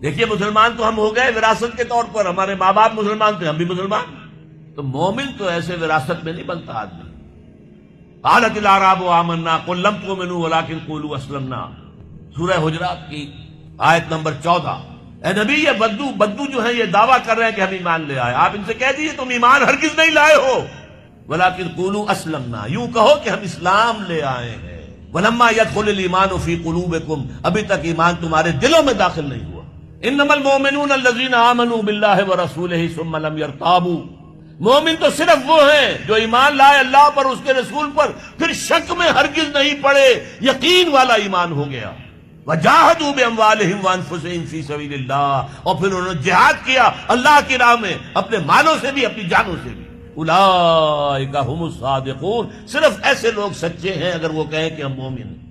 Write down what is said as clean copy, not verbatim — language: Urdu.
دیکھیے مسلمان تو ہم ہو گئے وراثت کے طور پر، ہمارے ماں باپ مسلمان تھے، ہم بھی مسلمان، تو مومن تو ایسے وراثت میں نہیں بنتا آدمی۔ قالت الاعراب آمنا قل لم تؤمنوا ولکن قولوا اسلمنا، سورہ حجرات کی آیت نمبر 14۔ اے نبی یہ بدو جو ہیں یہ دعویٰ کر رہے ہیں کہ ہم ایمان لے آئے، آپ ان سے کہہ دیجیے تم ایمان ہرگز نہیں لائے ہو، ولکن قولوا اسلمنا، یوں کہو کہ ہم اسلام لے آئے ہیں۔ ولما يدخل الايمان في قلوبكم، ابھی تک ایمان تمہارے دلوں میں داخل نہیں ہوا۔ انما المؤمنون الذين آمنوا بالله ورسوله ثم لم يرتابوا، مومن تو صرف وہ ہیں جو ایمان لائے اللہ پر، اس کے رسول پر، پھر شک میں ہرگز نہیں پڑے، یقین والا ایمان ہو گیا۔ وجاہدوا باموالہم وانفسہم فی سبیل اللہ، اور پھر انہوں نے جہاد کیا اللہ کی راہ میں اپنے مالوں سے بھی اپنی جانوں سے بھی۔ اولئک ھم الصادقون، صرف ایسے لوگ سچے ہیں اگر وہ کہیں کہ ہم مومن ہیں۔